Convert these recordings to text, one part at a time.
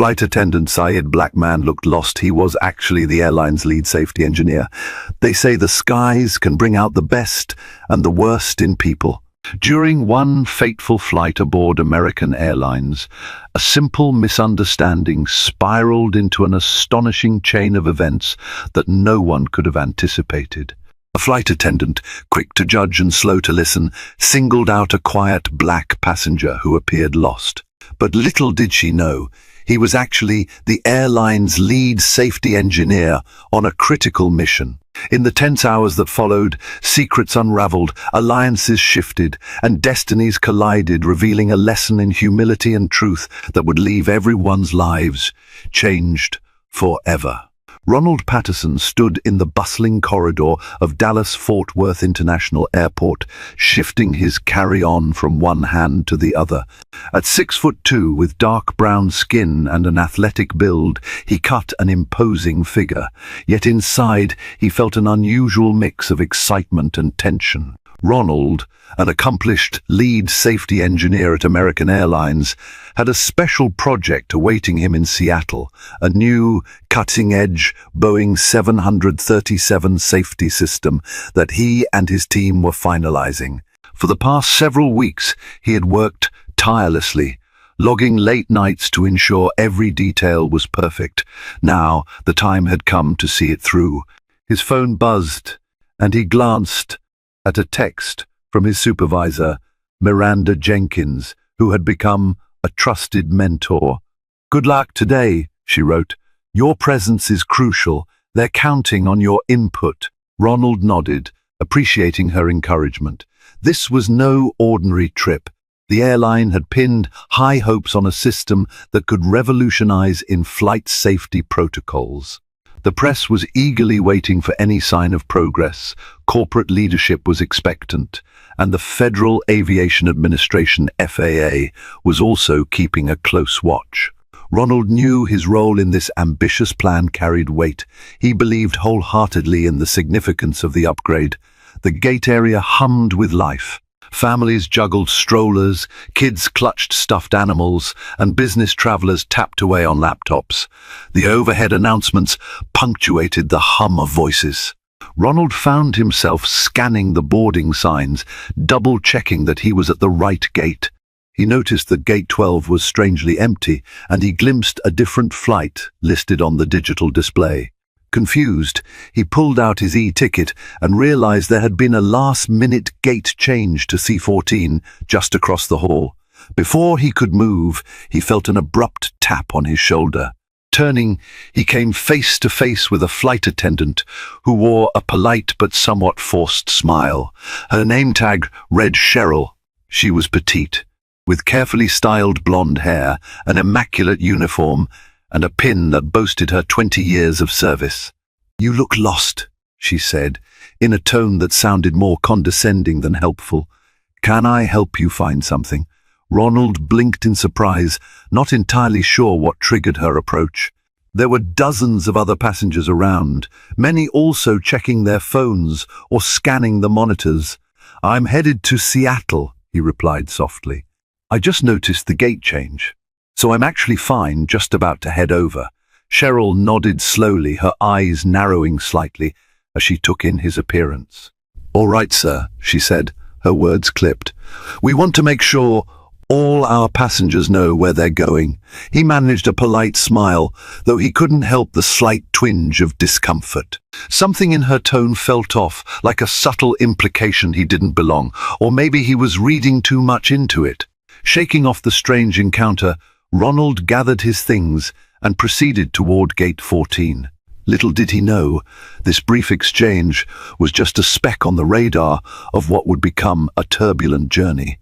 Flight attendant Syed Blackman looked lost. He was actually the airline's lead safety engineer. They say the skies can bring out the best and the worst in people. During one fateful flight aboard American Airlines, a simple misunderstanding spiraled into an astonishing chain of events that no one could have anticipated. A flight attendant, quick to judge and slow to listen, singled out a quiet black passenger who appeared lost. But little did she know, he was actually the airline's lead safety engineer on a critical mission. In the tense hours that followed, secrets unraveled, alliances shifted, and destinies collided, revealing a lesson in humility and truth that would leave everyone's lives changed forever. Ronald Patterson stood in the bustling corridor of Dallas-Fort Worth International Airport, shifting his carry-on from one hand to the other. At 6'2", with dark brown skin and an athletic build, he cut an imposing figure. Yet inside, he felt an unusual mix of excitement and tension. Ronald, an accomplished lead safety engineer at American Airlines, had a special project awaiting him in Seattle, a new, cutting-edge Boeing 737 safety system that he and his team were finalizing. For the past several weeks, he had worked tirelessly, logging late nights to ensure every detail was perfect. Now, the time had come to see it through. His phone buzzed, and he glanced at a text from his supervisor, Miranda Jenkins, who had become a trusted mentor. "Good luck today," she wrote. "Your presence is crucial. They're counting on your input." Ronald nodded, appreciating her encouragement. This was no ordinary trip. The airline had pinned high hopes on a system that could revolutionize in-flight safety protocols. The press was eagerly waiting for any sign of progress. Corporate leadership was expectant, and the Federal Aviation Administration, FAA, was also keeping a close watch. Ronald knew his role in this ambitious plan carried weight. He believed wholeheartedly in the significance of the upgrade. The gate area hummed with life. Families juggled strollers, kids clutched stuffed animals, and business travelers tapped away on laptops. The overhead announcements punctuated the hum of voices. Ronald found himself scanning the boarding signs, double-checking that he was at the right gate. He noticed that Gate 12 was strangely empty, and he glimpsed a different flight listed on the digital display. Confused, he pulled out his e-ticket and realized there had been a last-minute gate change to C-14 just across the hall. Before he could move, he felt an abrupt tap on his shoulder. Turning, he came face to face with a flight attendant who wore a polite but somewhat forced smile. Her name tag read Cheryl. She was petite, with carefully styled blonde hair, an immaculate uniform, and a pin that boasted her 20 years of service. "You look lost," she said, in a tone that sounded more condescending than helpful. "Can I help you find something?" Ronald blinked in surprise, not entirely sure what triggered her approach. There were dozens of other passengers around, many also checking their phones or scanning the monitors. "I'm headed to Seattle," he replied softly. "I just noticed the gate change. So I'm actually fine, just about to head over." Cheryl nodded slowly, her eyes narrowing slightly as she took in his appearance. "All right, sir," she said, her words clipped. "We want to make sure all our passengers know where they're going." He managed a polite smile, though he couldn't help the slight twinge of discomfort. Something in her tone felt off, like a subtle implication he didn't belong, or maybe he was reading too much into it. Shaking off the strange encounter, Ronald gathered his things and proceeded toward Gate 14. Little did he know, this brief exchange was just a speck on the radar of what would become a turbulent journey.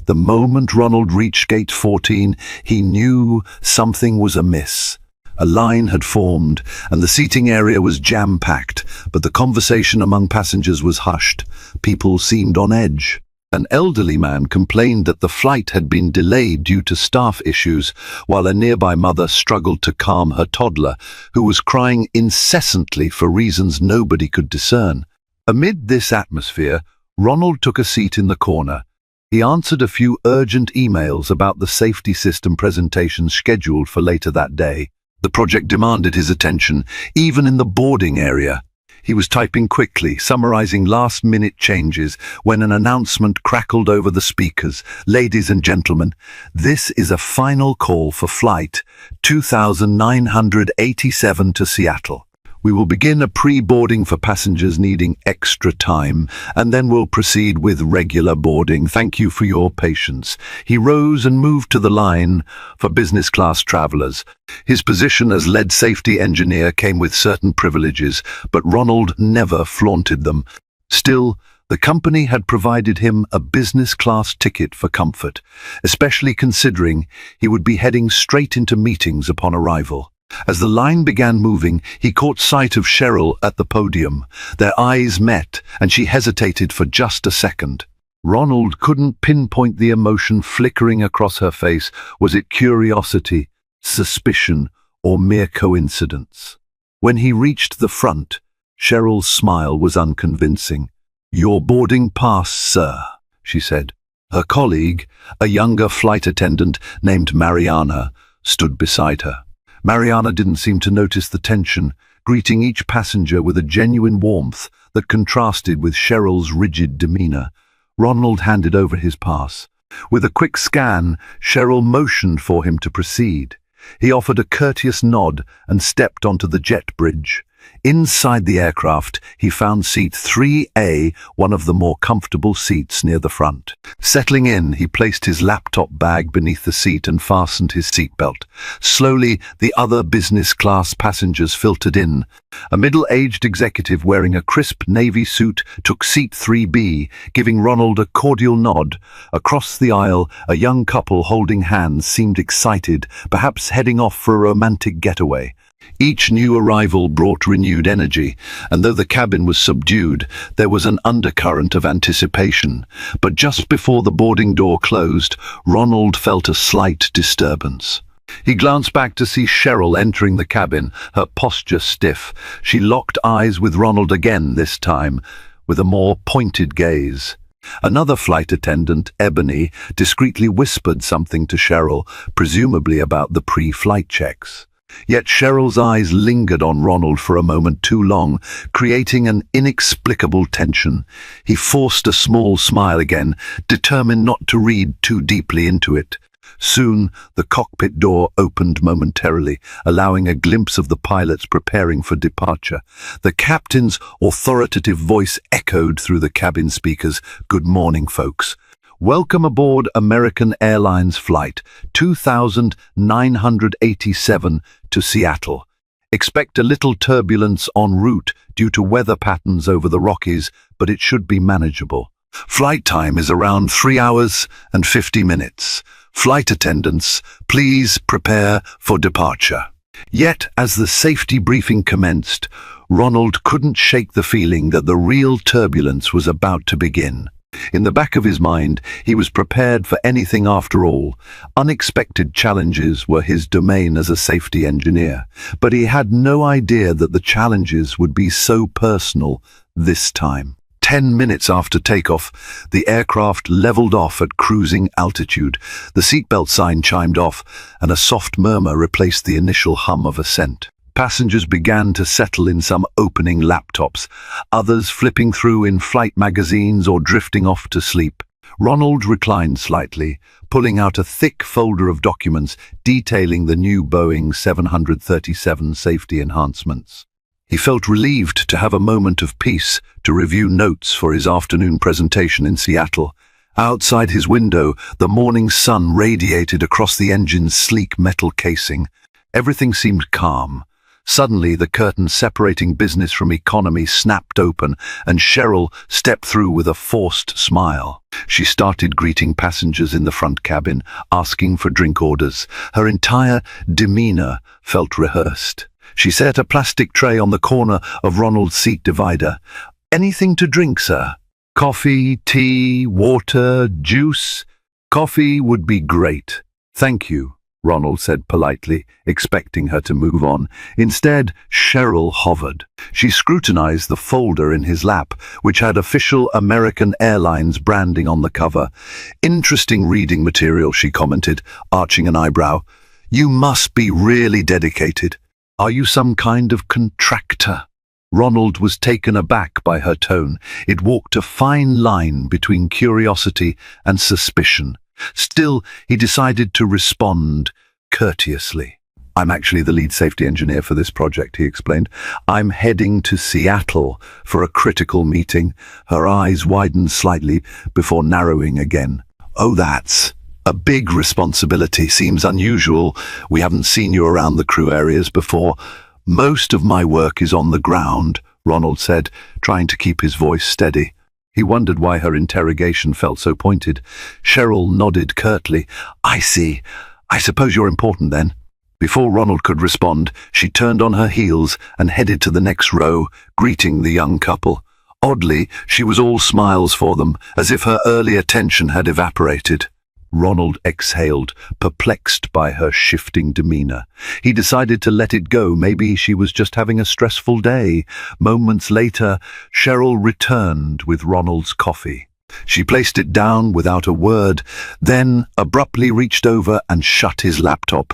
The moment Ronald reached Gate 14, he knew something was amiss. A line had formed, and the seating area was jam-packed, but the conversation among passengers was hushed. People seemed on edge. An elderly man complained that the flight had been delayed due to staff issues, while a nearby mother struggled to calm her toddler, who was crying incessantly for reasons nobody could discern. Amid this atmosphere, Ronald took a seat in the corner, He answered a few urgent emails about the safety system presentations scheduled for later that day. The project demanded his attention, even in the boarding area. He was typing quickly, summarizing last-minute changes, when an announcement crackled over the speakers. "Ladies and gentlemen, this is a final call for flight 2987 to Seattle. We will begin a pre-boarding for passengers needing extra time, and then we'll proceed with regular boarding. Thank you for your patience." He rose and moved to the line for business class travelers. His position as lead safety engineer came with certain privileges, but Ronald never flaunted them. Still, the company had provided him a business class ticket for comfort, especially considering he would be heading straight into meetings upon arrival. As the line began moving, he caught sight of Cheryl at the podium. Their eyes met, and she hesitated for just a second. Ronald couldn't pinpoint the emotion flickering across her face. Was it curiosity, suspicion, or mere coincidence? When he reached the front, Cheryl's smile was unconvincing. "Your boarding pass, sir," she said. Her colleague, a younger flight attendant named Mariana, stood beside her. Mariana didn't seem to notice the tension, greeting each passenger with a genuine warmth that contrasted with Cheryl's rigid demeanor. Ronald handed over his pass. With a quick scan, Cheryl motioned for him to proceed. He offered a courteous nod and stepped onto the jet bridge. Inside the aircraft, he found seat 3A, one of the more comfortable seats near the front. Settling in, he placed his laptop bag beneath the seat and fastened his seatbelt. Slowly, the other business class passengers filtered in. A middle-aged executive wearing a crisp navy suit took seat 3B, giving Ronald a cordial nod. Across the aisle, a young couple holding hands seemed excited, perhaps heading off for a romantic getaway. Each new arrival brought renewed energy, and though the cabin was subdued, there was an undercurrent of anticipation. But just before the boarding door closed, Ronald felt a slight disturbance. He glanced back to see Cheryl entering the cabin, her posture stiff. She locked eyes with Ronald again this time, with a more pointed gaze. Another flight attendant, Ebony, discreetly whispered something to Cheryl, presumably about the pre-flight checks. Yet Cheryl's eyes lingered on Ronald for a moment too long, creating an inexplicable tension. He forced a small smile again, determined not to read too deeply into it. Soon, the cockpit door opened momentarily, allowing a glimpse of the pilots preparing for departure. The captain's authoritative voice echoed through the cabin speakers. "Good morning, folks. Welcome aboard American Airlines Flight 2987 to Seattle. Expect a little turbulence en route due to weather patterns over the Rockies, but it should be manageable. Flight time is around 3 hours and 50 minutes. Flight attendants, please prepare for departure." Yet, as the safety briefing commenced, Ronald couldn't shake the feeling that the real turbulence was about to begin. In the back of his mind, he was prepared for anything after all. Unexpected challenges were his domain as a safety engineer, but he had no idea that the challenges would be so personal this time. 10 minutes after takeoff, the aircraft leveled off at cruising altitude. The seatbelt sign chimed off, and a soft murmur replaced the initial hum of ascent. Passengers began to settle in, some opening laptops, others flipping through in flight magazines or drifting off to sleep. Ronald reclined slightly, pulling out a thick folder of documents detailing the new Boeing 737 safety enhancements. He felt relieved to have a moment of peace to review notes for his afternoon presentation in Seattle. Outside his window, the morning sun radiated across the engine's sleek metal casing. Everything seemed calm. Suddenly, the curtain separating business from economy snapped open, and Cheryl stepped through with a forced smile. She started greeting passengers in the front cabin, asking for drink orders. Her entire demeanor felt rehearsed. She set a plastic tray on the corner of Ronald's seat divider. "Anything to drink, sir? Coffee, tea, water, juice?" "Coffee would be great. Thank you," Ronald said politely, expecting her to move on. Instead, Cheryl hovered. She scrutinized the folder in his lap, which had official American Airlines branding on the cover. "Interesting reading material," she commented, arching an eyebrow. "You must be really dedicated. Are you some kind of contractor?" Ronald was taken aback by her tone. It walked a fine line between curiosity and suspicion. Still, he decided to respond courteously. "I'm actually the lead safety engineer for this project," he explained. "I'm heading to Seattle for a critical meeting." Her eyes widened slightly before narrowing again. "Oh, that's a big responsibility. Seems unusual. We haven't seen you around the crew areas before." "Most of my work is on the ground," Ronald said, trying to keep his voice steady. He wondered why her interrogation felt so pointed. Cheryl nodded curtly. "I see. I suppose you're important then." Before Ronald could respond, she turned on her heels and headed to the next row, greeting the young couple. Oddly, she was all smiles for them, as if her earlier tension had evaporated. Ronald exhaled, perplexed by her shifting demeanor. He decided to let it go. Maybe she was just having a stressful day. Moments later, Cheryl returned with Ronald's coffee. She placed it down without a word, then abruptly reached over and shut his laptop,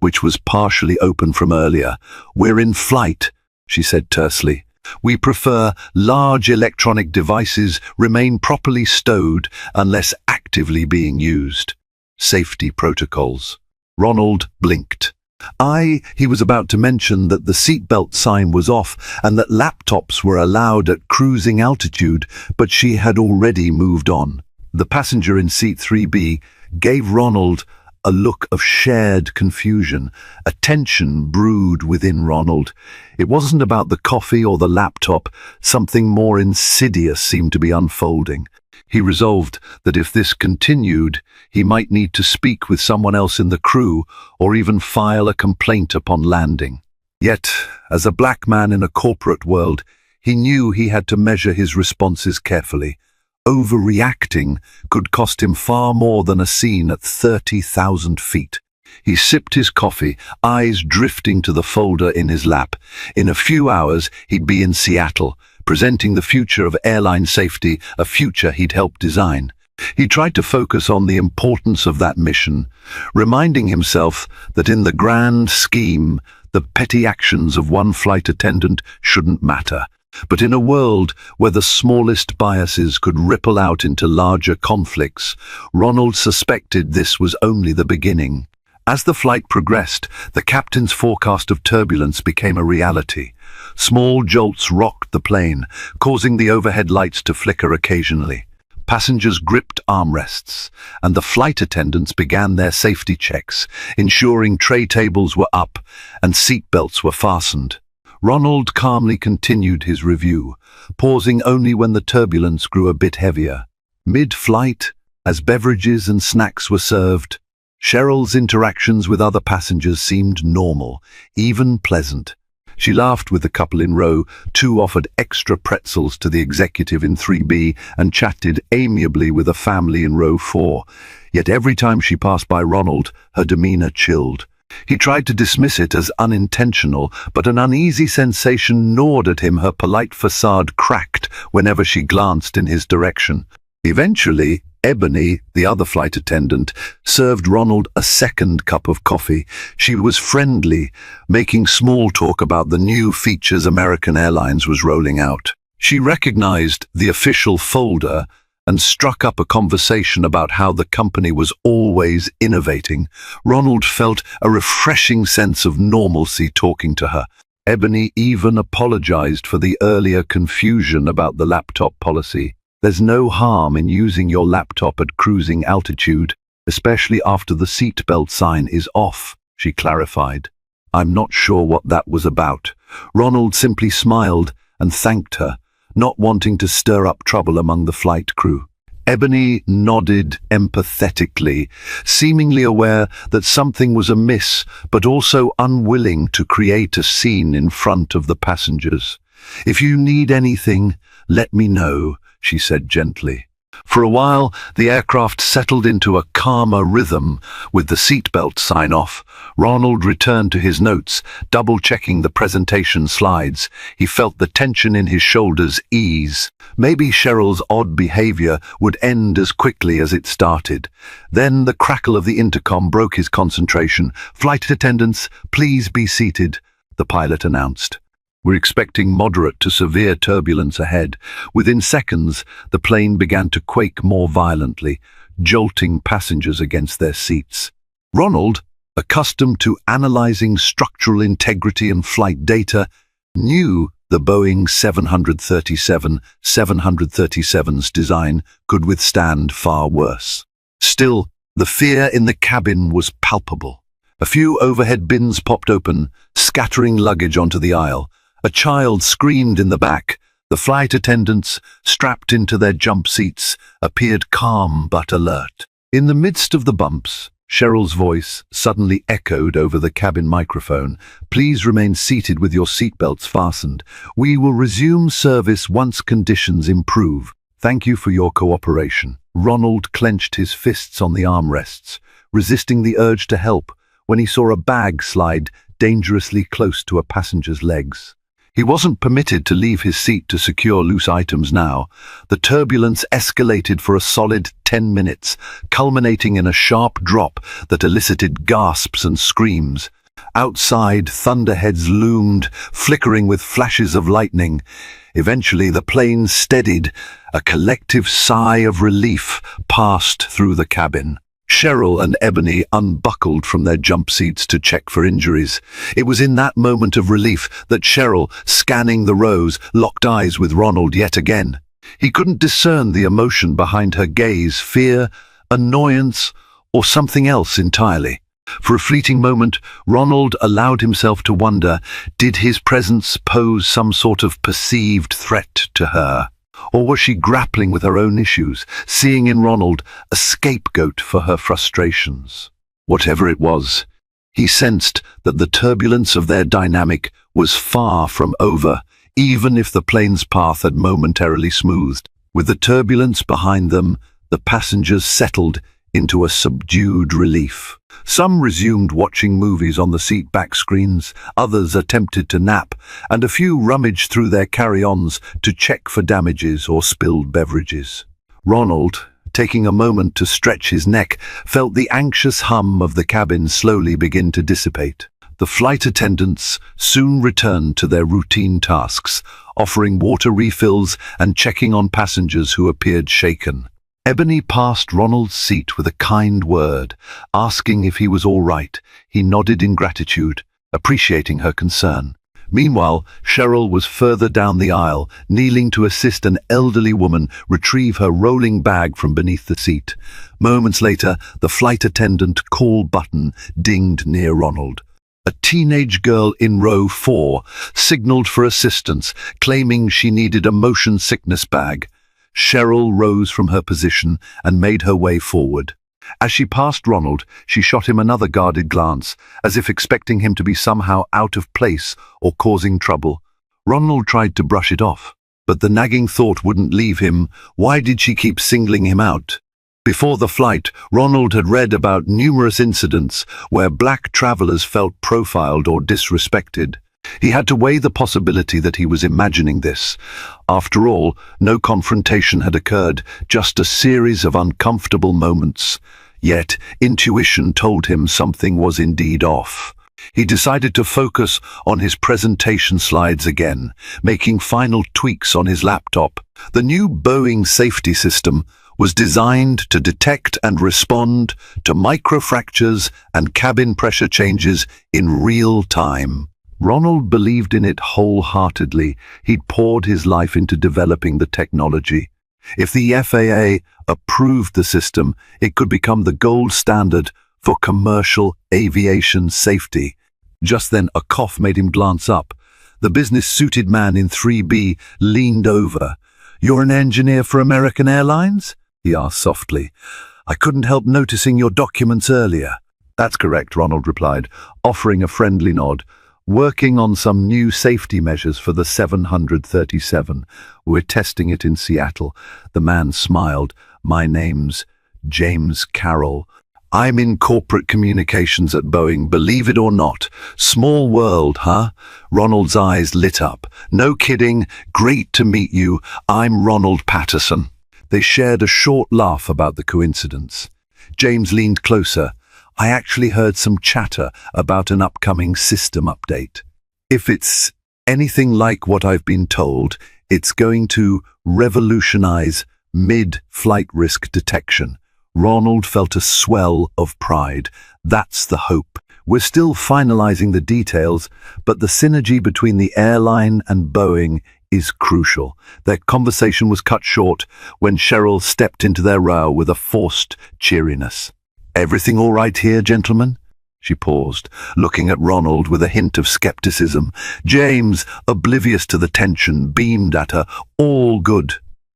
which was partially open from earlier. "We're in flight," she said tersely. "We prefer large electronic devices remain properly stowed unless actively being used. Safety protocols." Ronald blinked. He was about to mention that the seatbelt sign was off and that laptops were allowed at cruising altitude, but she had already moved on. The passenger in seat 3B gave Ronald a look of shared confusion. A tension brewed within Ronald. It wasn't about the coffee or the laptop. Something more insidious seemed to be unfolding. He resolved that if this continued, he might need to speak with someone else in the crew or even file a complaint upon landing. Yet, as a black man in a corporate world, he knew he had to measure his responses carefully. Overreacting could cost him far more than a scene at 30,000 feet. He sipped his coffee, eyes drifting to the folder in his lap. In a few hours, he'd be in Seattle, presenting the future of airline safety, a future he'd helped design. He tried to focus on the importance of that mission, reminding himself that in the grand scheme, the petty actions of one flight attendant shouldn't matter. But in a world where the smallest biases could ripple out into larger conflicts, Ronald suspected this was only the beginning. As the flight progressed, the captain's forecast of turbulence became a reality. Small jolts rocked the plane, causing the overhead lights to flicker occasionally. Passengers gripped armrests, and the flight attendants began their safety checks, ensuring tray tables were up and seatbelts were fastened. Ronald calmly continued his review, pausing only when the turbulence grew a bit heavier. Mid-flight, as beverages and snacks were served, Cheryl's interactions with other passengers seemed normal, even pleasant. She laughed with the couple in row 2, offered extra pretzels to the executive in 3B, and chatted amiably with a family in row 4. Yet every time she passed by Ronald, her demeanor chilled. He tried to dismiss it as unintentional, but an uneasy sensation gnawed at him. Her polite facade cracked whenever she glanced in his direction. Eventually, Ebony, the other flight attendant, served Ronald a second cup of coffee. She was friendly, making small talk about the new features American Airlines was rolling out. She recognized the official folder and struck up a conversation about how the company was always innovating. Ronald felt a refreshing sense of normalcy talking to her. Ebony even apologized for the earlier confusion about the laptop policy. "There's no harm in using your laptop at cruising altitude, especially after the seatbelt sign is off," she clarified. "I'm not sure what that was about." Ronald simply smiled and thanked her, not wanting to stir up trouble among the flight crew. Ebony nodded empathetically, seemingly aware that something was amiss, but also unwilling to create a scene in front of the passengers. "If you need anything, let me know," she said gently. For a while, the aircraft settled into a calmer rhythm with the seatbelt sign-off. Ronald returned to his notes, double-checking the presentation slides. He felt the tension in his shoulders ease. Maybe Cheryl's odd behavior would end as quickly as it started. Then the crackle of the intercom broke his concentration. "Flight attendants, please be seated," the pilot announced. "We're expecting moderate to severe turbulence ahead." Within seconds, the plane began to quake more violently, jolting passengers against their seats. Ronald, accustomed to analyzing structural integrity and flight data, knew the Boeing 737-737's design could withstand far worse. Still, the fear in the cabin was palpable. A few overhead bins popped open, scattering luggage onto the aisle. A child screamed in the back. The flight attendants, strapped into their jump seats, appeared calm but alert. In the midst of the bumps, Cheryl's voice suddenly echoed over the cabin microphone. "Please remain seated with your seatbelts fastened. We will resume service once conditions improve. Thank you for your cooperation." Ronald clenched his fists on the armrests, resisting the urge to help when he saw a bag slide dangerously close to a passenger's legs. He wasn't permitted to leave his seat to secure loose items now. The turbulence escalated for a solid 10 minutes, culminating in a sharp drop that elicited gasps and screams. Outside, thunderheads loomed, flickering with flashes of lightning. Eventually, the plane steadied. A collective sigh of relief passed through the cabin. Cheryl and Ebony unbuckled from their jump seats to check for injuries. It was in that moment of relief that Cheryl, scanning the rows, locked eyes with Ronald yet again. He couldn't discern the emotion behind her gaze, fear, annoyance, or something else entirely. For a fleeting moment, Ronald allowed himself to wonder, did his presence pose some sort of perceived threat to her? Or was she grappling with her own issues, seeing in Ronald a scapegoat for her frustrations? Whatever it was, he sensed that the turbulence of their dynamic was far from over, even if the plane's path had momentarily smoothed. With the turbulence behind them, the passengers settled into a subdued relief. Some resumed watching movies on the seat-back screens, others attempted to nap, and a few rummaged through their carry-ons to check for damages or spilled beverages. Ronald, taking a moment to stretch his neck, felt the anxious hum of the cabin slowly begin to dissipate. The flight attendants soon returned to their routine tasks, offering water refills and checking on passengers who appeared shaken. Ebony passed Ronald's seat with a kind word, asking if he was all right. He nodded in gratitude, appreciating her concern. Meanwhile, Cheryl was further down the aisle, kneeling to assist an elderly woman retrieve her rolling bag from beneath the seat. Moments later, the flight attendant call button dinged near Ronald. A teenage girl in row 4 signaled for assistance, claiming she needed a motion sickness bag. Cheryl rose from her position and made her way forward. As she passed Ronald, she shot him another guarded glance, as if expecting him to be somehow out of place or causing trouble. Ronald tried to brush it off, but the nagging thought wouldn't leave him. Why did she keep singling him out? Before the flight, Ronald had read about numerous incidents where black travelers felt profiled or disrespected. He had to weigh the possibility that he was imagining this. After all, no confrontation had occurred, just a series of uncomfortable moments. Yet, intuition told him something was indeed off. He decided to focus on his presentation slides again, making final tweaks on his laptop. The new Boeing safety system was designed to detect and respond to microfractures and cabin pressure changes in real time. Ronald believed in it wholeheartedly. He'd poured his life into developing the technology. If the FAA approved the system, it could become the gold standard for commercial aviation safety. Just then, a cough made him glance up. The business-suited man in 3B leaned over. "You're an engineer for American Airlines?" he asked softly. "I couldn't help noticing your documents earlier." "That's correct," Ronald replied, offering a friendly nod. Working on some new safety measures for the 737. We're testing it in Seattle. The man smiled. My name's James Carroll. I'm in corporate communications at Boeing, believe it or not. Small world, huh? Ronald's eyes lit up. No kidding. Great to meet you. I'm Ronald Patterson. They shared a short laugh about the coincidence. James leaned closer. I actually heard some chatter about an upcoming system update. If it's anything like what I've been told, it's going to revolutionize mid-flight risk detection. Ronald felt a swell of pride. That's the hope. We're still finalizing the details, but the synergy between the airline and Boeing is crucial. Their conversation was cut short when Cheryl stepped into their row with a forced cheeriness. Everything all right here, gentlemen? She paused, looking at Ronald with a hint of skepticism. James, oblivious to the tension, beamed at her. All good.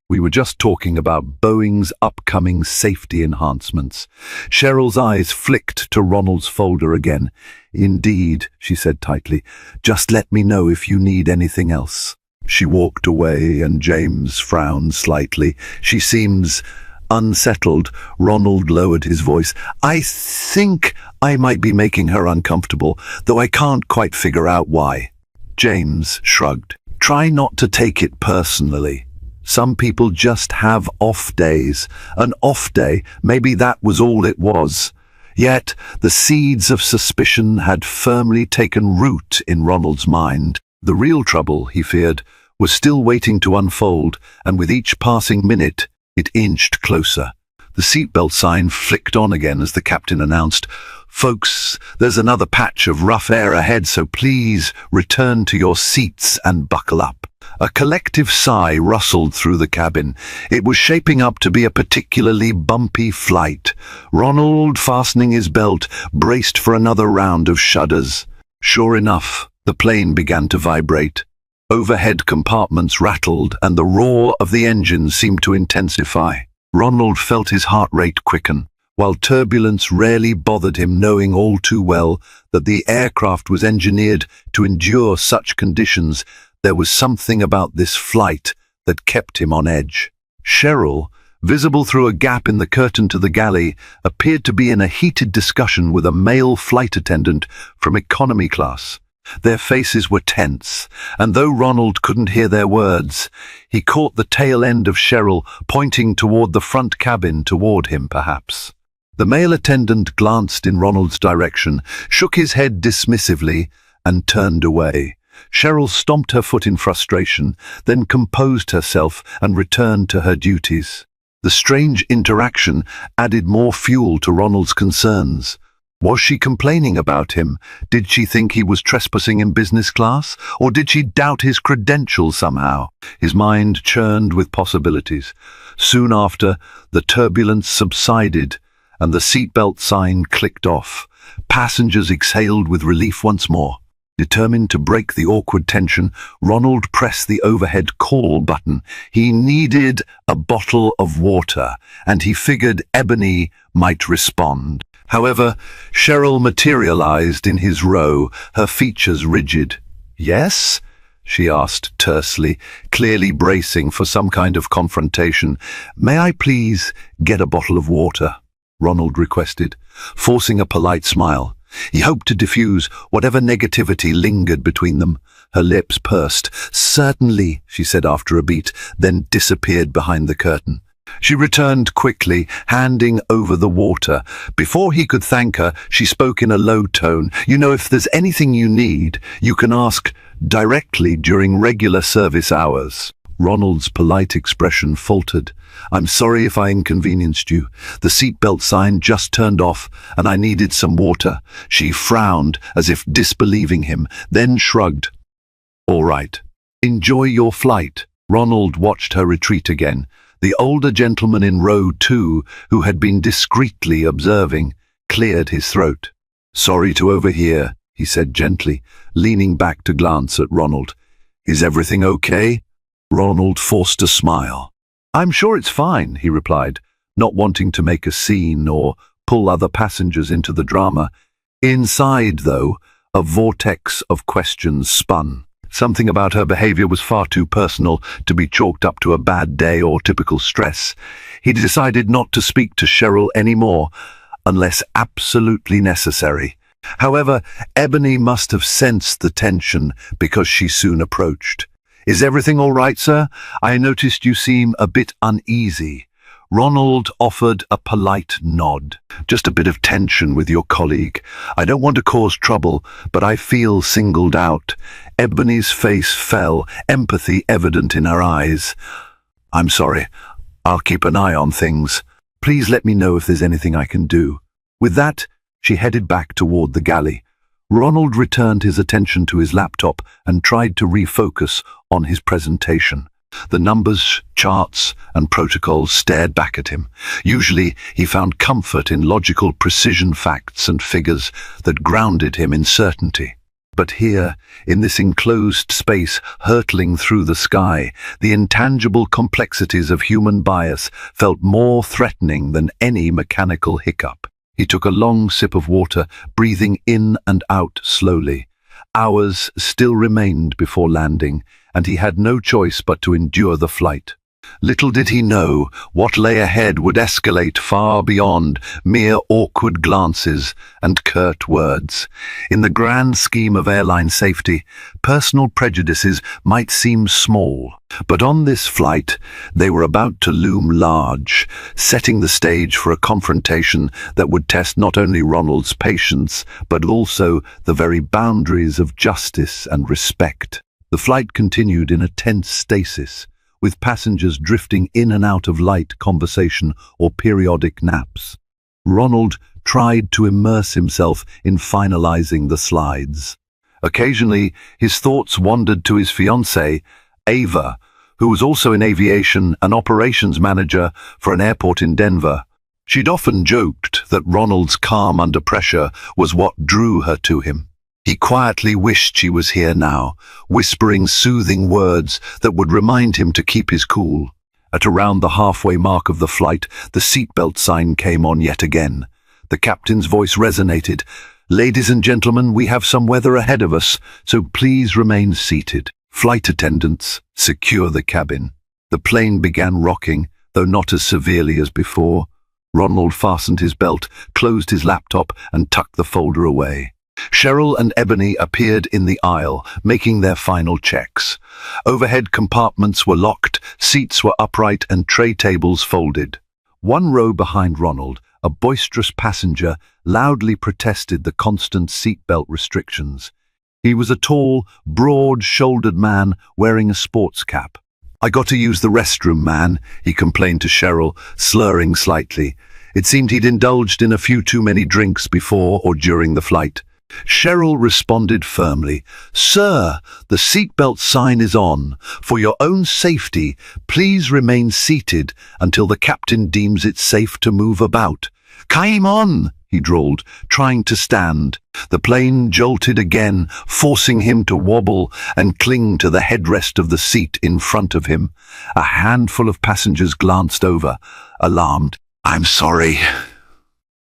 We were just talking about Boeing's upcoming safety enhancements. Cheryl's eyes flicked to Ronald's folder again. Indeed, she said tightly. Just let me know if you need anything else. She walked away and James frowned slightly. She seems unsettled. Ronald lowered his voice. I think I might be making her uncomfortable, though I can't quite figure out why. James shrugged. Try not to take it personally. Some people just have off days. An off day, maybe that was all it was. Yet the seeds of suspicion had firmly taken root in Ronald's mind. The real trouble, he feared, was still waiting to unfold, and with each passing minute, it inched closer. The seatbelt sign flicked on again as the captain announced, Folks, there's another patch of rough air ahead, so please return to your seats and buckle up. A collective sigh rustled through the cabin. It was shaping up to be a particularly bumpy flight. Ronald, fastening his belt, braced for another round of shudders. Sure enough, the plane began to vibrate. Overhead compartments rattled, and the roar of the engine seemed to intensify. Ronald felt his heart rate quicken, while turbulence rarely bothered him, knowing all too well that the aircraft was engineered to endure such conditions. There was something about this flight that kept him on edge. Cheryl, visible through a gap in the curtain to the galley, appeared to be in a heated discussion with a male flight attendant from economy class. Their faces were tense, and though Ronald couldn't hear their words, he caught the tail end of Cheryl pointing toward the front cabin, toward him perhaps. The male attendant glanced in Ronald's direction, shook his head dismissively, and turned away. Cheryl stomped her foot in frustration, then composed herself and returned to her duties. The strange interaction added more fuel to Ronald's concerns. Was she complaining about him? Did she think he was trespassing in business class? Or did she doubt his credentials somehow? His mind churned with possibilities. Soon after, the turbulence subsided and the seatbelt sign clicked off. Passengers exhaled with relief once more. Determined to break the awkward tension, Ronald pressed the overhead call button. He needed a bottle of water, and he figured Ebony might respond. However, Cheryl materialized in his row, her features rigid. Yes? She asked tersely, clearly bracing for some kind of confrontation. May I please get a bottle of water? Ronald requested, forcing a polite smile. He hoped to diffuse whatever negativity lingered between them. Her lips pursed. Certainly, she said after a beat, then disappeared behind the curtain. She returned quickly, handing over the water. Before he could thank her, she spoke in a low tone. You know, if there's anything you need, you can ask directly during regular service hours. Ronald's polite expression faltered. I'm sorry if I inconvenienced you. The seatbelt sign just turned off, and I needed some water. She frowned, as if disbelieving him, then shrugged. All right. Enjoy your flight. Ronald watched her retreat again. The older gentleman in row 2, who had been discreetly observing, cleared his throat. Sorry to overhear, he said gently, leaning back to glance at Ronald. Is everything okay? Ronald forced a smile. I'm sure it's fine, he replied, not wanting to make a scene or pull other passengers into the drama. Inside, though, A vortex of questions spun. Something about her behavior was far too personal to be chalked up to a bad day or typical stress. He decided not to speak to Cheryl anymore, unless absolutely necessary. However, Ebony must have sensed the tension because she soon approached. "Is everything all right, sir? I noticed you seem a bit uneasy." Ronald offered a polite nod. "Just a bit of tension with your colleague. I don't want to cause trouble, but I feel singled out." Ebony's face fell, empathy evident in her eyes. "I'm sorry. I'll keep an eye on things. Please let me know if there's anything I can do." With that, she headed back toward the galley. Ronald returned his attention to his laptop and tried to refocus on his presentation. The numbers, charts, and protocols stared back at him. Usually, he found comfort in logical precision facts and figures that grounded him in certainty. But here, in this enclosed space hurtling through the sky, the intangible complexities of human bias felt more threatening than any mechanical hiccup. He took a long sip of water, breathing in and out slowly. Hours still remained before landing, and he had no choice but to endure the flight. Little did he know what lay ahead would escalate far beyond mere awkward glances and curt words. In the grand scheme of airline safety, personal prejudices might seem small, but on this flight they were about to loom large, setting the stage for a confrontation that would test not only Ronald's patience, but also the very boundaries of justice and respect. The flight continued in a tense stasis, with passengers drifting in and out of light conversation or periodic naps. Ronald tried to immerse himself in finalizing the slides. Occasionally, his thoughts wandered to his fiancée, Ava, who was also in aviation and operations manager for an airport in Denver. She'd often joked that Ronald's calm under pressure was what drew her to him. He quietly wished she was here now, whispering soothing words that would remind him to keep his cool. At around the halfway mark of the flight, the seatbelt sign came on yet again. The captain's voice resonated. "Ladies and gentlemen, we have some weather ahead of us, so please remain seated. Flight attendants, secure the cabin." The plane began rocking, though not as severely as before. Ronald fastened his belt, closed his laptop, and tucked the folder away. Cheryl and Ebony appeared in the aisle, making their final checks. Overhead compartments were locked, seats were upright, and tray tables folded. One row behind Ronald, a boisterous passenger loudly protested the constant seatbelt restrictions. He was a tall, broad-shouldered man wearing a sports cap. "I got to use the restroom, man," he complained to Cheryl, slurring slightly. It seemed he'd indulged in a few too many drinks before or during the flight. Cheryl responded firmly, "Sir, the seatbelt sign is on. For your own safety, please remain seated until the captain deems it safe to move about." "Come on," he drawled, trying to stand. The plane jolted again, forcing him to wobble and cling to the headrest of the seat in front of him. A handful of passengers glanced over, alarmed. "I'm sorry,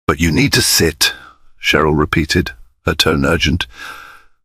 but you need to sit," Cheryl repeated, her tone urgent.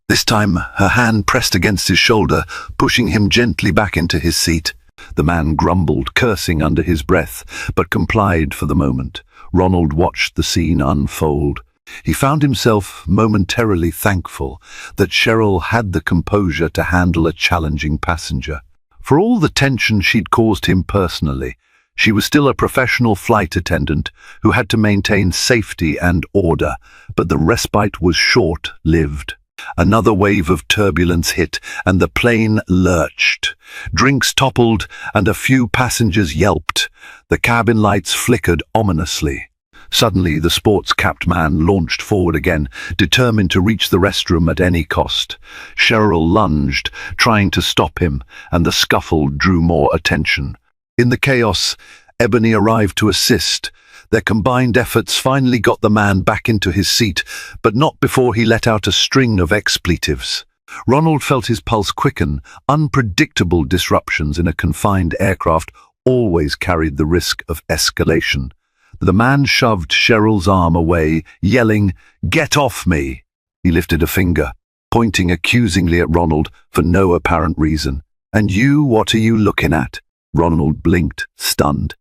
This time, her hand pressed against his shoulder, pushing him gently back into his seat. The man grumbled, cursing under his breath, but complied for the moment. Ronald watched the scene unfold. He found himself momentarily thankful that Cheryl had the composure to handle a challenging passenger. For all the tension she'd caused him personally, she was still a professional flight attendant who had to maintain safety and order, but the respite was short-lived. Another wave of turbulence hit, and the plane lurched. Drinks toppled, and a few passengers yelped. The cabin lights flickered ominously. Suddenly, the sports-capped man launched forward again, determined to reach the restroom at any cost. Cheryl lunged, trying to stop him, and the scuffle drew more attention. In the chaos, Ebony arrived to assist. Their combined efforts finally got the man back into his seat, but not before he let out a string of expletives. Ronald felt his pulse quicken. Unpredictable disruptions in a confined aircraft always carried the risk of escalation. The man shoved Cheryl's arm away, yelling, "Get off me!" He lifted a finger, pointing accusingly at Ronald for no apparent reason. "And you, what are you looking at?" Ronald blinked, stunned.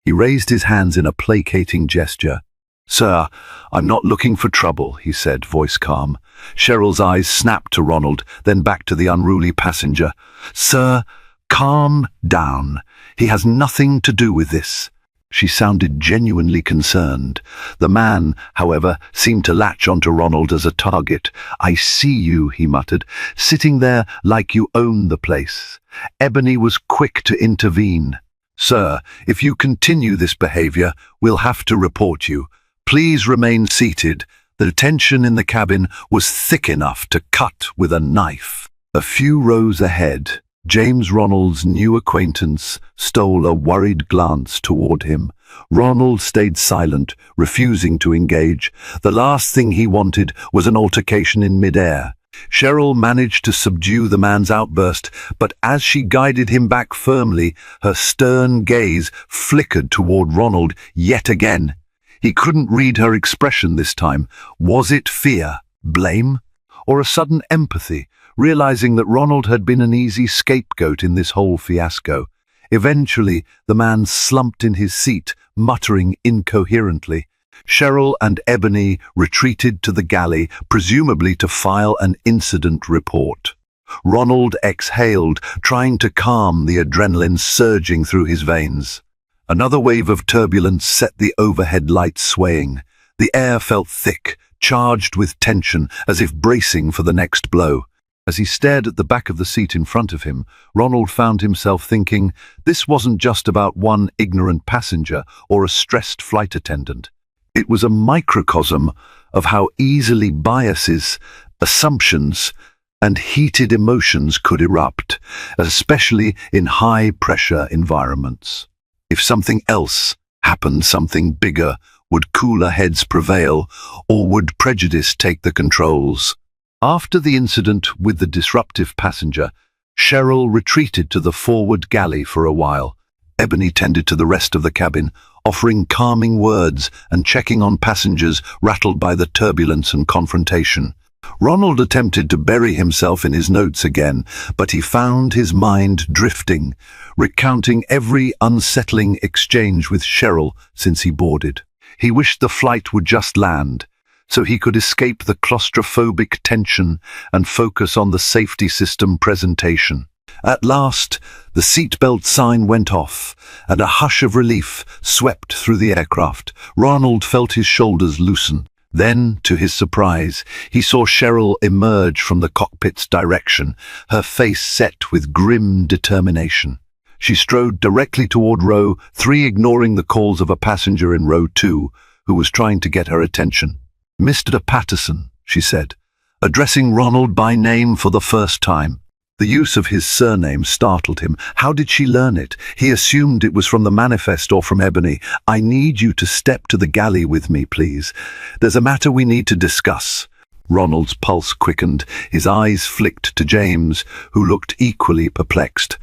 He raised his hands in a placating gesture. "Sir, I'm not looking for trouble," he said, voice calm. Cheryl's eyes snapped to Ronald, then back to the unruly passenger. "Sir, calm down. He has nothing to do with this." She sounded genuinely concerned. The man, however, seemed to latch onto Ronald as a target. "I see you," he muttered, "sitting there like you own the place." Ebony was quick to intervene. "Sir, if you continue this behavior, we'll have to report you. Please remain seated." The tension in the cabin was thick enough to cut with a knife. A few rows ahead, James Ronald's new acquaintance stole a worried glance toward him. Ronald stayed silent, refusing to engage. The last thing he wanted was an altercation in midair. Cheryl managed to subdue the man's outburst, but as she guided him back firmly, her stern gaze flickered toward Ronald yet again. He couldn't read her expression this time. Was it fear, blame, or a sudden empathy, realizing that Ronald had been an easy scapegoat in this whole fiasco? Eventually, the man slumped in his seat, muttering incoherently. Cheryl and Ebony retreated to the galley, presumably to file an incident report. Ronald exhaled, trying to calm the adrenaline surging through his veins. Another wave of turbulence set the overhead lights swaying. The air felt thick, charged with tension, as if bracing for the next blow. As he stared at the back of the seat in front of him, Ronald found himself thinking, this wasn't just about one ignorant passenger or a stressed flight attendant. It was a microcosm of how easily biases, assumptions, and heated emotions could erupt, especially in high-pressure environments. If something else happened, something bigger, would cooler heads prevail, or would prejudice take the controls? After the incident with the disruptive passenger, Cheryl retreated to the forward galley for a while. Ebony tended to the rest of the cabin, offering calming words and checking on passengers rattled by the turbulence and confrontation. Ronald attempted to bury himself in his notes again, but he found his mind drifting, recounting every unsettling exchange with Cheryl since he boarded. He wished the flight would just land, so he could escape the claustrophobic tension and focus on the safety system presentation. At last, the seatbelt sign went off, and a hush of relief swept through the aircraft. Ronald felt his shoulders loosen. Then, to his surprise, he saw Cheryl emerge from the cockpit's direction, her face set with grim determination. She strode directly toward row 3, ignoring the calls of a passenger in row 2, who was trying to get her attention. "Mr. Patterson," she said, addressing Ronald by name for the first time. The use of his surname startled him. How did she learn it? He assumed it was from the manifest or from Ebony. "I need you to step to the galley with me, please. There's a matter we need to discuss." Ronald's pulse quickened. His eyes flicked to James, who looked equally perplexed.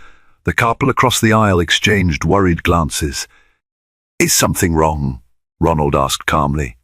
The couple across the aisle exchanged worried glances. "Is something wrong?" Ronald asked calmly.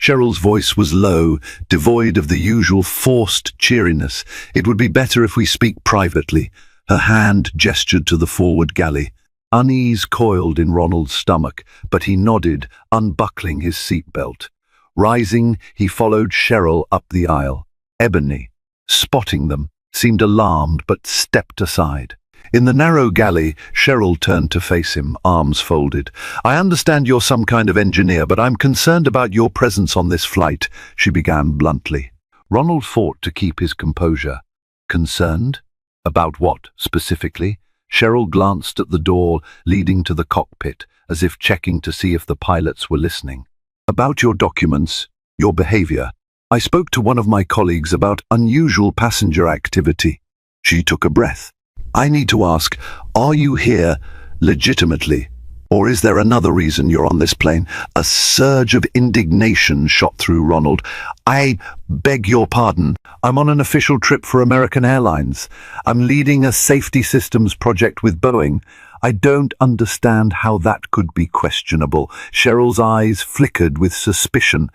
Cheryl's voice was low, devoid of the usual forced cheeriness. "It would be better if we speak privately." Her hand gestured to the forward galley. Unease coiled in Ronald's stomach, but he nodded, unbuckling his seatbelt. Rising, he followed Cheryl up the aisle. Ebony, spotting them, seemed alarmed but stepped aside. In the narrow galley, Cheryl turned to face him, arms folded. "I understand you're some kind of engineer, but I'm concerned about your presence on this flight," she began bluntly. Ronald fought to keep his composure. "Concerned? About what, specifically?" Cheryl glanced at the door leading to the cockpit, as if checking to see if the pilots were listening. "About your documents, your behavior. I spoke to one of my colleagues about unusual passenger activity." She took a breath. "I need to ask, are you here legitimately? Or is there another reason you're on this plane?" A surge of indignation shot through Ronald. "I beg your pardon. I'm on an official trip for American Airlines. I'm leading a safety systems project with Boeing. I don't understand how that could be questionable." Cheryl's eyes flickered with suspicion.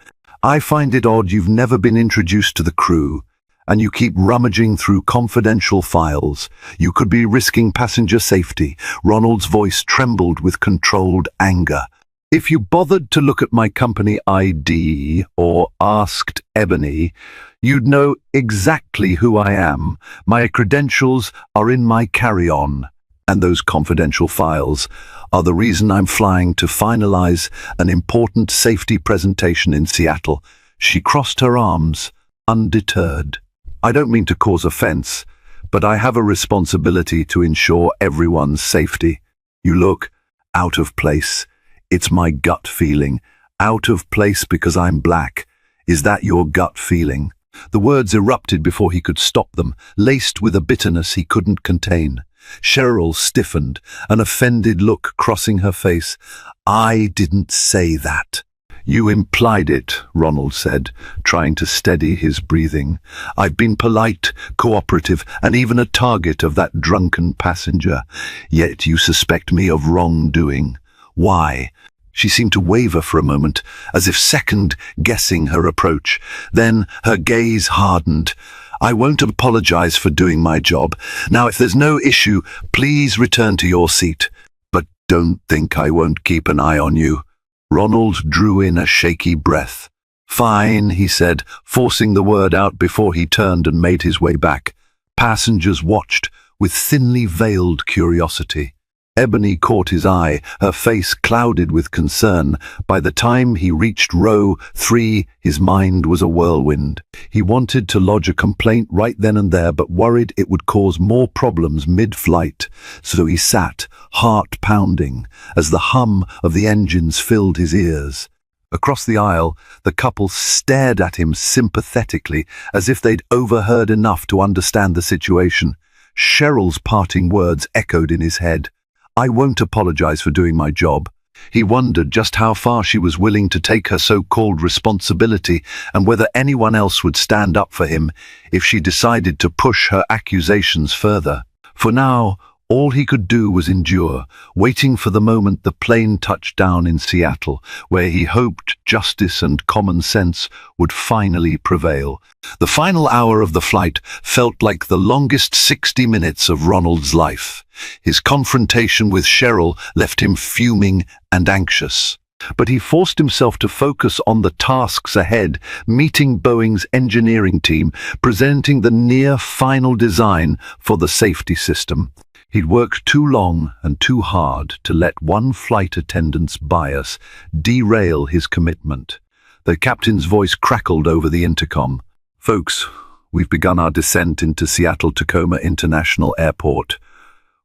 I find it odd you've never been introduced to the crew, and you keep rummaging through confidential files. You could be risking passenger safety." Ronald's voice trembled with controlled anger. "If you bothered to look at my company ID or asked Ebony, you'd know exactly who I am. My credentials are in my carry-on, and those confidential files are the reason I'm flying to finalize an important safety presentation in Seattle." She crossed her arms, undeterred. "I don't mean to cause offense, but I have a responsibility to ensure everyone's safety. You look out of place. It's my gut feeling. Out of place because I'm black. Is that your gut feeling?" The words erupted before he could stop them, laced with a bitterness he couldn't contain. Cheryl stiffened, an offended look crossing her face. "I didn't say that." "You implied it," Ronald said, trying to steady his breathing. "I've been polite, cooperative, and even a target of that drunken passenger. Yet you suspect me of wrongdoing. Why?" She seemed to waver for a moment, as if second-guessing her approach. Then her gaze hardened. "I won't apologize for doing my job. Now, if there's no issue, please return to your seat. But don't think I won't keep an eye on you." Ronald drew in a shaky breath. "Fine," he said, forcing the word out before he turned and made his way back. Passengers watched with thinly veiled curiosity. Ebony caught his eye, her face clouded with concern. By the time he reached row 3, his mind was a whirlwind. He wanted to lodge a complaint right then and there, but worried it would cause more problems mid-flight. So he sat, heart pounding, as the hum of the engines filled his ears. Across the aisle, the couple stared at him sympathetically, as if they'd overheard enough to understand the situation. Cheryl's parting words echoed in his head. "I won't apologize for doing my job." He wondered just how far she was willing to take her so-called responsibility and whether anyone else would stand up for him if she decided to push her accusations further. For now, all he could do was endure, waiting for the moment the plane touched down in Seattle, where he hoped justice and common sense would finally prevail. The final hour of the flight felt like the longest 60 minutes of Ronald's life. His confrontation with Cheryl left him fuming and anxious. But he forced himself to focus on the tasks ahead, meeting Boeing's engineering team, presenting the near-final design for the safety system. He'd worked too long and too hard to let one flight attendant's bias derail his commitment. The captain's voice crackled over the intercom. "Folks, we've begun our descent into Seattle-Tacoma International Airport.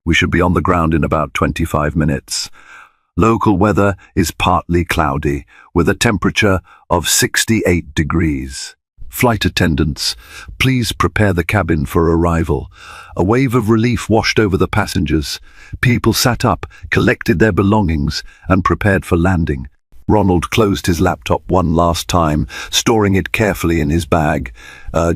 We should be on the ground in about 25 minutes. Local weather is partly cloudy, with a temperature of 68 degrees. Flight attendants, please prepare the cabin for arrival." A wave of relief washed over the passengers. People sat up, collected their belongings, and prepared for landing. Ronald closed his laptop one last time, storing it carefully in his bag.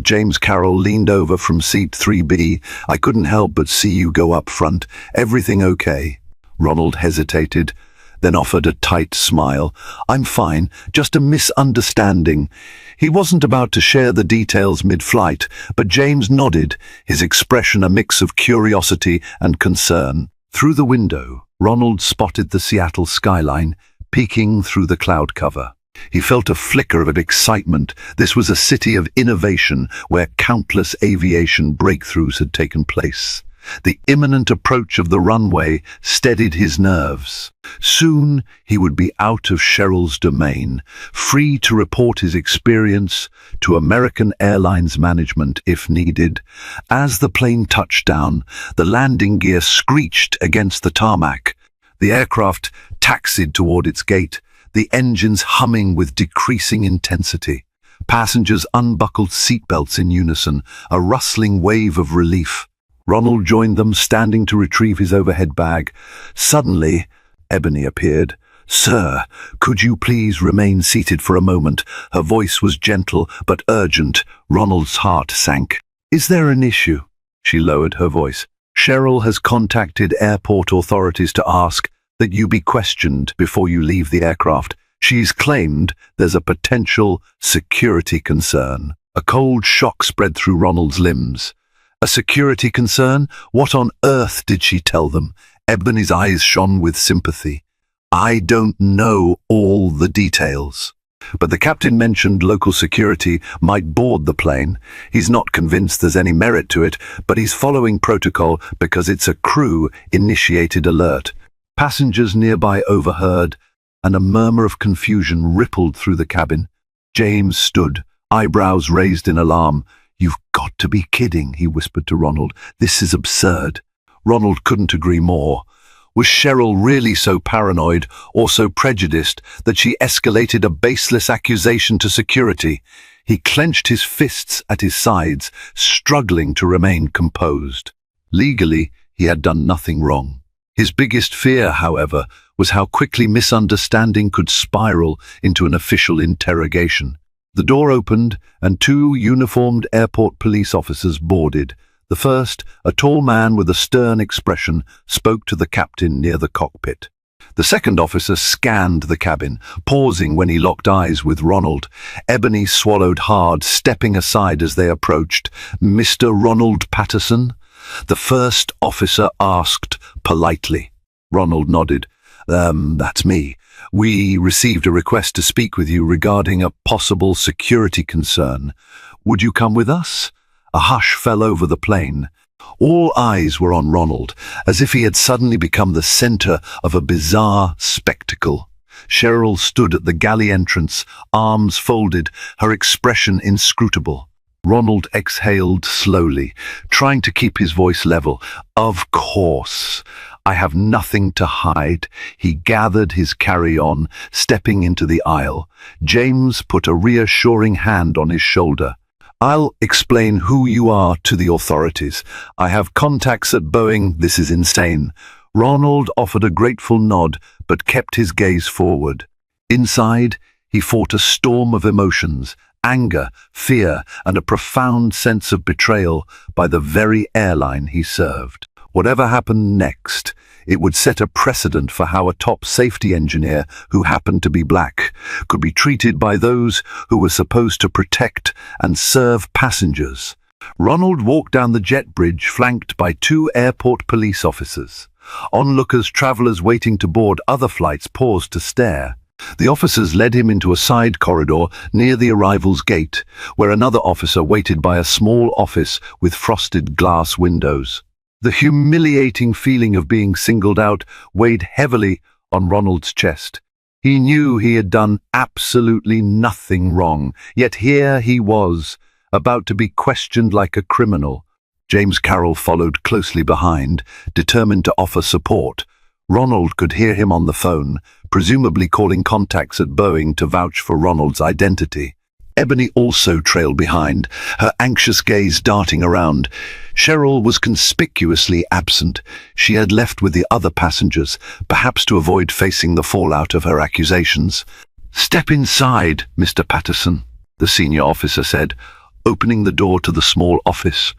James Carroll leaned over from seat 3B. "I couldn't help but see you go up front. Everything okay?" Ronald hesitated, then offered a tight smile. "I'm fine, just a misunderstanding." He wasn't about to share the details mid-flight, but James nodded, his expression a mix of curiosity and concern. Through the window, Ronald spotted the Seattle skyline, peeking through the cloud cover. He felt a flicker of excitement. This was a city of innovation where countless aviation breakthroughs had taken place. The imminent approach of the runway steadied his nerves. Soon he would be out of Cheryl's domain, free to report his experience to American Airlines management if needed. As the plane touched down, the landing gear screeched against the tarmac. The aircraft taxied toward its gate, the engines humming with decreasing intensity. Passengers unbuckled seatbelts in unison, a rustling wave of relief. Ronald joined them, standing to retrieve his overhead bag. Suddenly, Ebony appeared. "Sir, could you please remain seated for a moment?" Her voice was gentle but urgent. Ronald's heart sank. "Is there an issue?" She lowered her voice. "Cheryl has contacted airport authorities to ask that you be questioned before you leave the aircraft. She's claimed there's a potential security concern. A cold shock spread through Ronald's limbs. A security concern? What on earth did she tell them? Ebony's eyes shone with sympathy. I don't know all the details. But the captain mentioned local security might board the plane. He's not convinced there's any merit to it, but he's following protocol because it's a crew-initiated alert. Passengers nearby overheard, and a murmur of confusion rippled through the cabin. James stood, eyebrows raised in alarm. "You've got to be kidding," he whispered to Ronald. "This is absurd." Ronald couldn't agree more. Was Cheryl really so paranoid or so prejudiced that she escalated a baseless accusation to security? He clenched his fists at his sides, struggling to remain composed. Legally, he had done nothing wrong. His biggest fear, however, was how quickly misunderstanding could spiral into an official interrogation. The door opened, and two uniformed airport police officers boarded. The first, a tall man with a stern expression, spoke to the captain near the cockpit. The second officer scanned the cabin, pausing when he locked eyes with Ronald. Ebony swallowed hard, stepping aside as they approached. "Mr. Ronald Patterson?" the first officer asked politely. Ronald nodded. That's me. We received a request to speak with you regarding a possible security concern. Would you come with us?" A hush fell over the plane. All eyes were on Ronald, as if he had suddenly become the center of a bizarre spectacle. Cheryl stood at the galley entrance, arms folded, her expression inscrutable. Ronald exhaled slowly, trying to keep his voice level. "Of course. I have nothing to hide." He gathered his carry-on, stepping into the aisle. James put a reassuring hand on his shoulder. "I'll explain who you are to the authorities. I have contacts at Boeing. This is insane." Ronald offered a grateful nod, but kept his gaze forward. Inside, he fought a storm of emotions, anger, fear, and a profound sense of betrayal by the very airline he served. Whatever happened next, it would set a precedent for how a top safety engineer who happened to be black could be treated by those who were supposed to protect and serve passengers. Ronald walked down the jet bridge flanked by two airport police officers. Onlookers, travelers waiting to board other flights paused to stare. The officers led him into a side corridor near the arrivals gate, where another officer waited by a small office with frosted glass windows. The humiliating feeling of being singled out weighed heavily on Ronald's chest. He knew he had done absolutely nothing wrong, yet here he was, about to be questioned like a criminal. James Carroll followed closely behind, determined to offer support. Ronald could hear him on the phone, presumably calling contacts at Boeing to vouch for Ronald's identity. Ebony also trailed behind, her anxious gaze darting around. Cheryl was conspicuously absent. She had left with the other passengers, perhaps to avoid facing the fallout of her accusations. "Step inside, Mr. Patterson," the senior officer said, opening the door to the small office.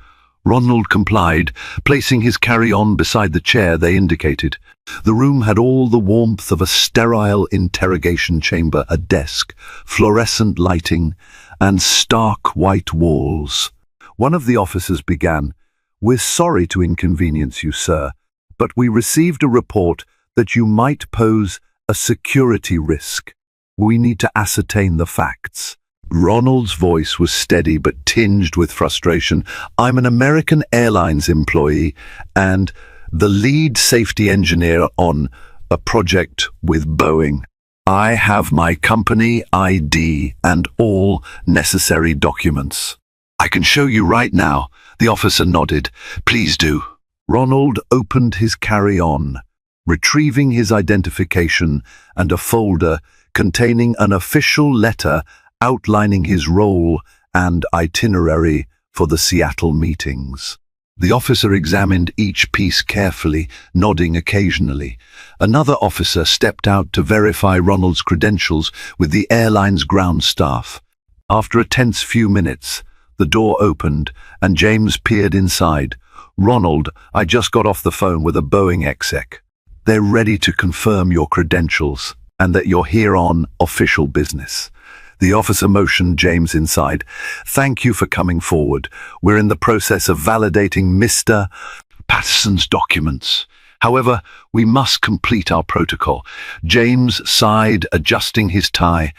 Ronald complied, placing his carry-on beside the chair they indicated. The room had all the warmth of a sterile interrogation chamber, a desk, fluorescent lighting, and stark white walls. One of the officers began, "We're sorry to inconvenience you, sir, but we received a report that you might pose a security risk. We need to ascertain the facts." Ronald's voice was steady but tinged with frustration. "I'm an American Airlines employee and the lead safety engineer on a project with Boeing. I have my company ID and all necessary documents." "I can show you right now," the officer nodded. "Please do." Ronald opened his carry-on, retrieving his identification and a folder containing an official letter outlining his role and itinerary for the Seattle meetings. The officer examined each piece carefully, nodding occasionally. Another officer stepped out to verify Ronald's credentials with the airline's ground staff. After a tense few minutes, the door opened and James peered inside. "Ronald, I just got off the phone with a Boeing exec. They're ready to confirm your credentials." and that you're here on official business." The officer motioned James inside. "Thank you for coming forward. We're in the process of validating Mr. Patterson's documents. However, we must complete our protocol." James sighed, adjusting his tie.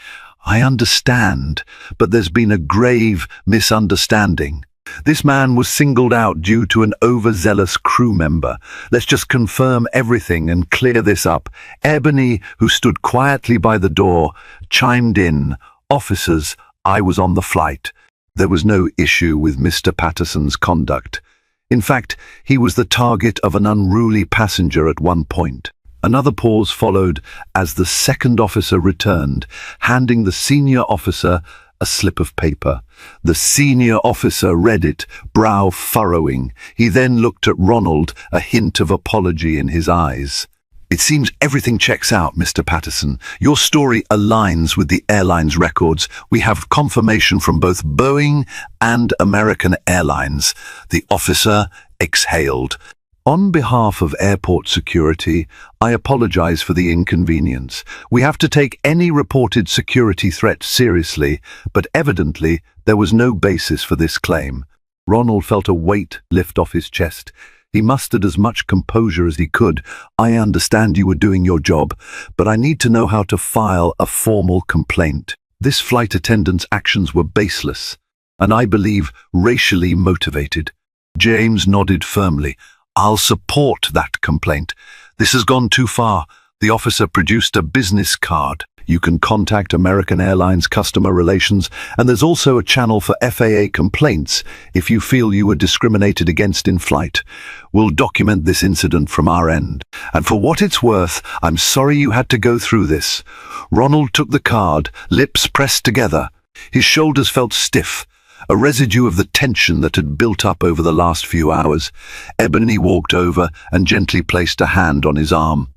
"I understand, but there's been a grave misunderstanding. This man was singled out due to an overzealous crew member. Let's just confirm everything and clear this up." Ebony, who stood quietly by the door, chimed in. "Officers, I was on the flight. There was no issue with Mr. Patterson's conduct. In fact, he was the target of an unruly passenger at one point." Another pause followed as the second officer returned, handing the senior officer a slip of paper. The senior officer read it, brow furrowing. He then looked at Ronald, a hint of apology in his eyes. "It seems everything checks out, Mr. Patterson. Your story aligns with the airline's records. We have confirmation from both Boeing and American Airlines." The officer exhaled. "On behalf of airport security, I apologize for the inconvenience. We have to take any reported security threat seriously, but evidently there was no basis for this claim." Ronald felt a weight lift off his chest. He mustered as much composure as he could. "I understand you were doing your job, but I need to know how to file a formal complaint. This flight attendant's actions were baseless, and I believe racially motivated." James nodded firmly. "I'll support that complaint. This has gone too far." The officer produced a business card. "You can contact American Airlines Customer Relations, and there's also a channel for FAA complaints if you feel you were discriminated against in flight. We'll document this incident from our end. And for what it's worth, I'm sorry you had to go through this." Ronald took the card, lips pressed together. His shoulders felt stiff, a residue of the tension that had built up over the last few hours. Ebony walked over and gently placed a hand on his arm.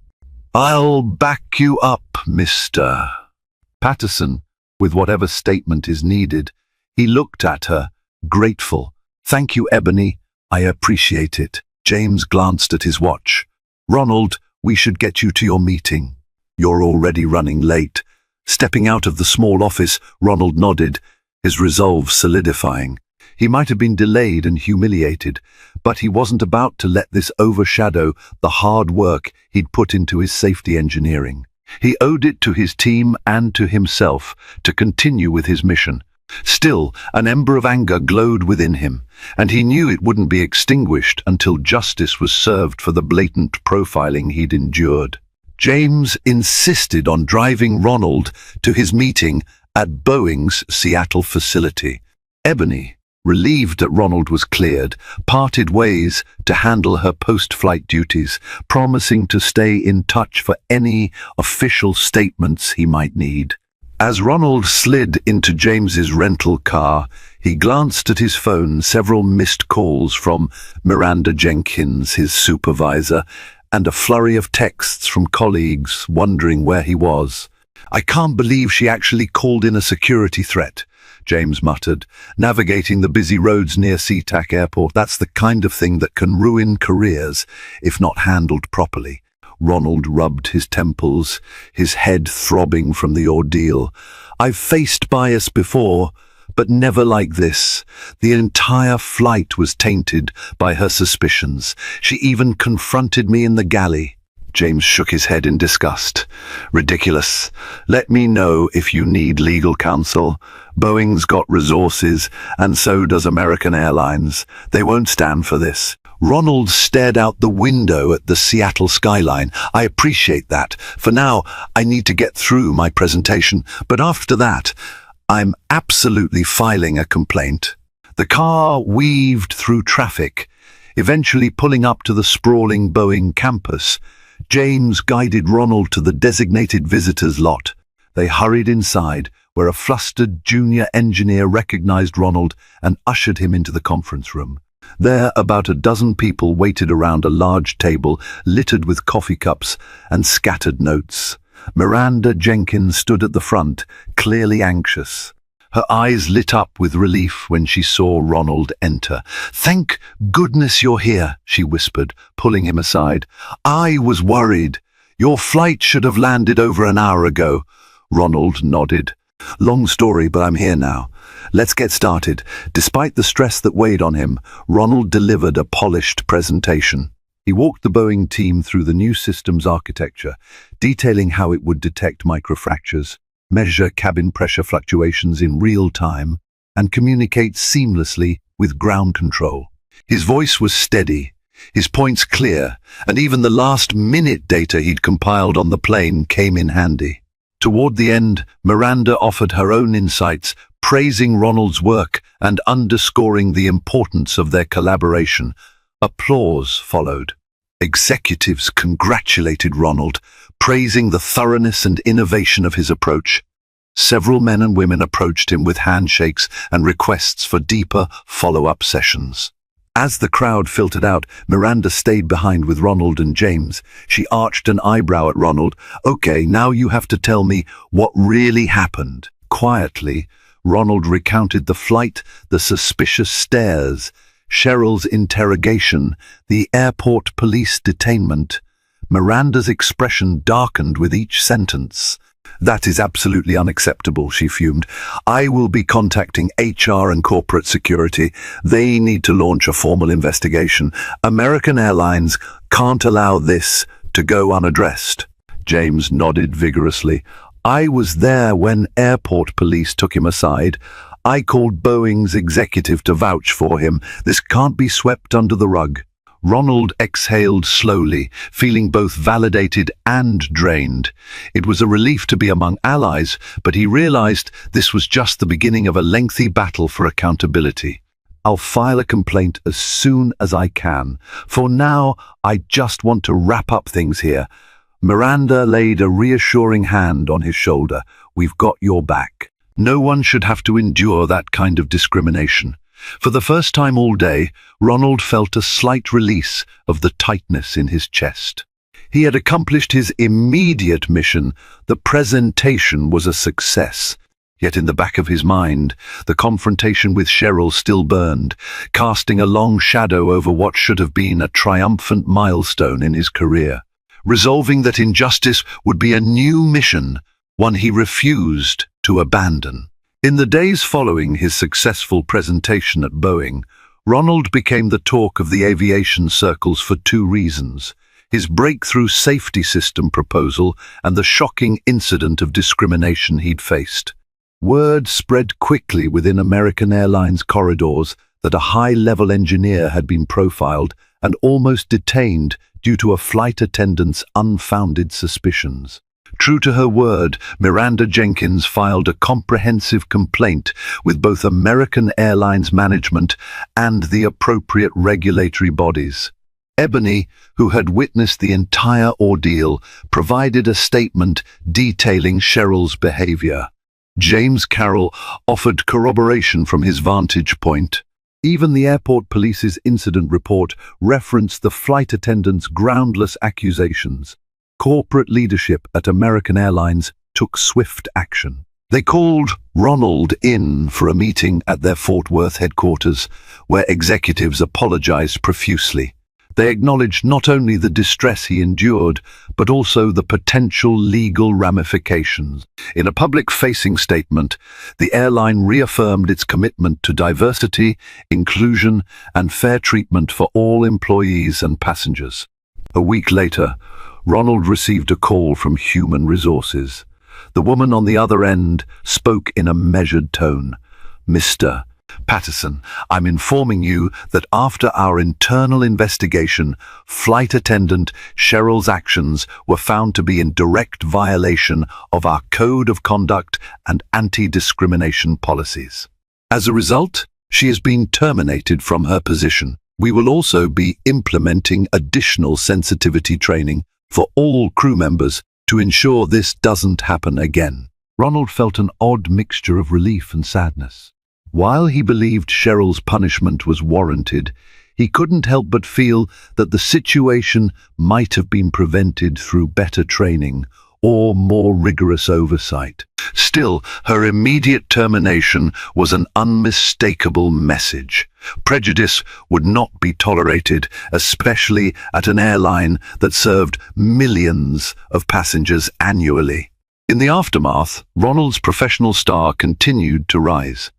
"I'll back you up, Mr. Patterson, with whatever statement is needed." He looked at her, grateful. "Thank you, Ebony. I appreciate it." James glanced at his watch. "Ronald, we should get you to your meeting. You're already running late." Stepping out of the small office, Ronald nodded, his resolve solidifying. He might have been delayed and humiliated, but he wasn't about to let this overshadow the hard work he'd put into his safety engineering. He owed it to his team and to himself to continue with his mission. Still, an ember of anger glowed within him, and he knew it wouldn't be extinguished until justice was served for the blatant profiling he'd endured. James insisted on driving Ronald to his meeting at Boeing's Seattle facility. Ebony, relieved that Ronald was cleared, parted ways to handle her post-flight duties, promising to stay in touch for any official statements he might need. As Ronald slid into James's rental car, he glanced at his phone, several missed calls from Miranda Jenkins, his supervisor, and a flurry of texts from colleagues wondering where he was. "I can't believe she actually called in a security threat," James muttered, navigating the busy roads near SeaTac Airport. "That's the kind of thing that can ruin careers if not handled properly." Ronald rubbed his temples, his head throbbing from the ordeal. "I've faced bias before, but never like this. The entire flight was tainted by her suspicions. She even confronted me in the galley." James shook his head in disgust. "Ridiculous. Let me know if you need legal counsel. Boeing's got resources, and so does American Airlines. They won't stand for this." Ronald stared out the window at the Seattle skyline. "I appreciate that. For now, I need to get through my presentation, but after that, I'm absolutely filing a complaint." The car weaved through traffic, eventually pulling up to the sprawling Boeing campus. James guided Ronald to the designated visitors' lot. They hurried inside, where a flustered junior engineer recognized Ronald and ushered him into the conference room. There, about a dozen people waited around a large table littered with coffee cups and scattered notes. Miranda Jenkins stood at the front, clearly anxious. Her eyes lit up with relief when she saw Ronald enter. "Thank goodness you're here," she whispered, pulling him aside. "I was worried. Your flight should have landed over an hour ago. Ronald nodded. Long story, but I'm here now. Let's get started. Despite the stress that weighed on him, Ronald delivered a polished presentation. He walked the Boeing team through the new system's architecture, detailing how it would detect microfractures, measure cabin pressure fluctuations in real time, and communicate seamlessly with ground control. His voice was steady, his points clear, and even the last-minute data he'd compiled on the plane came in handy. Toward the end, Miranda offered her own insights, praising Ronald's work and underscoring the importance of their collaboration. Applause followed. Executives congratulated Ronald, praising the thoroughness and innovation of his approach. Several men and women approached him with handshakes and requests for deeper follow-up sessions. As the crowd filtered out, Miranda stayed behind with Ronald and James. She arched an eyebrow at Ronald. "Okay, now you have to tell me what really happened." Quietly, Ronald recounted the flight, the suspicious stares, Cheryl's interrogation, the airport police detainment. Miranda's expression darkened with each sentence. "That is absolutely unacceptable," she fumed. "I will be contacting HR and corporate security. They need to launch a formal investigation. American Airlines can't allow this to go unaddressed." James nodded vigorously. "I was there when airport police took him aside. I called Boeing's executive to vouch for him. This can't be swept under the rug." Ronald exhaled slowly, feeling both validated and drained. It was a relief to be among allies, but he realized this was just the beginning of a lengthy battle for accountability. "I'll file a complaint as soon as I can. For now, I just want to wrap up things here." Miranda laid a reassuring hand on his shoulder. "We've got your back. No one should have to endure that kind of discrimination." For the first time all day, Ronald felt a slight release of the tightness in his chest. He had accomplished his immediate mission. The presentation was a success. Yet in the back of his mind, the confrontation with Cheryl still burned, casting a long shadow over what should have been a triumphant milestone in his career. Resolving that injustice would be a new mission, one he refused to abandon. In the days following his successful presentation at Boeing, Ronald became the talk of the aviation circles for two reasons: his breakthrough safety system proposal and the shocking incident of discrimination he'd faced. Word spread quickly within American Airlines corridors that a high-level engineer had been profiled and almost detained due to a flight attendant's unfounded suspicions. True to her word, Miranda Jenkins filed a comprehensive complaint with both American Airlines management and the appropriate regulatory bodies. Ebony, who had witnessed the entire ordeal, provided a statement detailing Cheryl's behavior. James Carroll offered corroboration from his vantage point. Even the airport police's incident report referenced the flight attendant's groundless accusations. Corporate leadership at American Airlines took swift action. They called Ronald in for a meeting at their Fort Worth headquarters, where executives apologized profusely. They acknowledged not only the distress he endured, but also the potential legal ramifications. In a public-facing statement, the airline reaffirmed its commitment to diversity, inclusion, and fair treatment for all employees and passengers. A week later, Ronald received a call from Human Resources. The woman on the other end spoke in a measured tone. "Mr. Patterson, I'm informing you that after our internal investigation, flight attendant Cheryl's actions were found to be in direct violation of our Code of Conduct and anti-discrimination policies. As a result, she has been terminated from her position. We will also be implementing additional sensitivity training for all crew members to ensure this doesn't happen again." Ronald felt an odd mixture of relief and sadness. While he believed Cheryl's punishment was warranted, he couldn't help but feel that the situation might have been prevented through better training or more rigorous oversight. Still, her immediate termination was an unmistakable message. Prejudice would not be tolerated, especially at an airline that served millions of passengers annually. In the aftermath, Ronald's professional star continued to rise.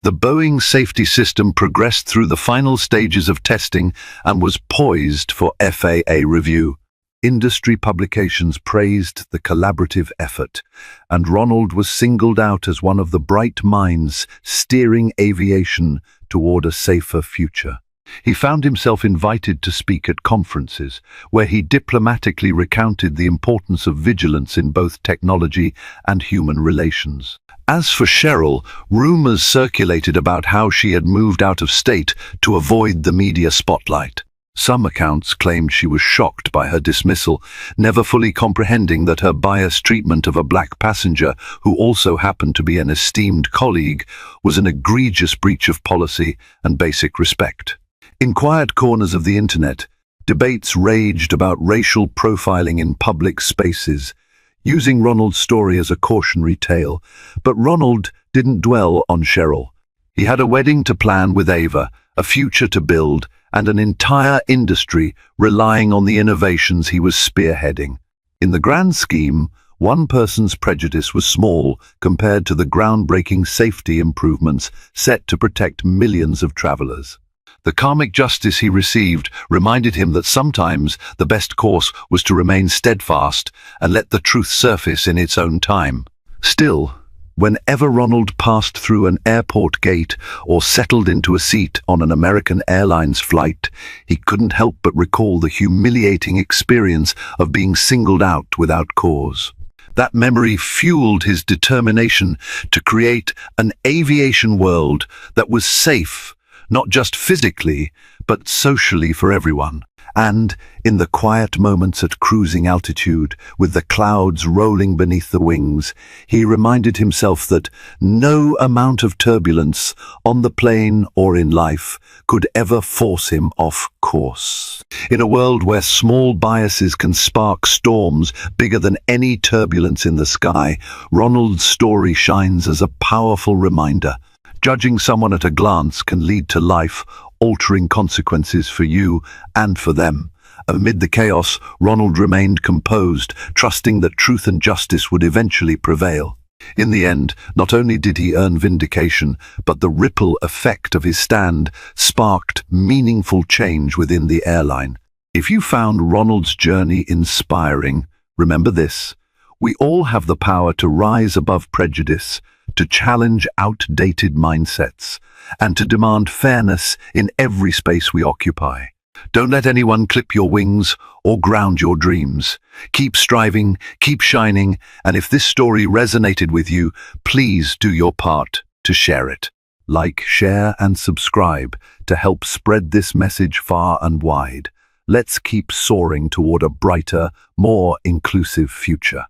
The Boeing safety system progressed through the final stages of testing and was poised for FAA review. Industry publications praised the collaborative effort, and Ronald was singled out as one of the bright minds steering aviation toward a safer future. He found himself invited to speak at conferences, where he diplomatically recounted the importance of vigilance in both technology and human relations. As for Cheryl, rumors circulated about how she had moved out of state to avoid the media spotlight. Some accounts claimed she was shocked by her dismissal, never fully comprehending that her biased treatment of a black passenger, who also happened to be an esteemed colleague, was an egregious breach of policy and basic respect. In quiet corners of the internet, debates raged about racial profiling in public spaces, using Ronald's story as a cautionary tale. But Ronald didn't dwell on Cheryl. He had a wedding to plan with Ava, a future to build, and an entire industry relying on the innovations he was spearheading. In the grand scheme, one person's prejudice was small compared to the groundbreaking safety improvements set to protect millions of travelers. The karmic justice he received reminded him that sometimes the best course was to remain steadfast and let the truth surface in its own time. Still, whenever Ronald passed through an airport gate or settled into a seat on an American Airlines flight, he couldn't help but recall the humiliating experience of being singled out without cause. That memory fueled his determination to create an aviation world that was safe, not just physically, but socially for everyone. And in the quiet moments at cruising altitude, with the clouds rolling beneath the wings, he reminded himself that no amount of turbulence on the plane or in life could ever force him off course. In a world where small biases can spark storms bigger than any turbulence in the sky, Ronald's story shines as a powerful reminder. Judging someone at a glance can lead to life-altering consequences for you and for them. Amid the chaos, Ronald remained composed, trusting that truth and justice would eventually prevail. In the end, not only did he earn vindication, but the ripple effect of his stand sparked meaningful change within the airline. If you found Ronald's journey inspiring, remember this: we all have the power to rise above prejudice, to challenge outdated mindsets, and to demand fairness in every space we occupy. Don't let anyone clip your wings or ground your dreams. Keep striving, keep shining, and if this story resonated with you, please do your part to share it. Like, share, and subscribe to help spread this message far and wide. Let's keep soaring toward a brighter, more inclusive future.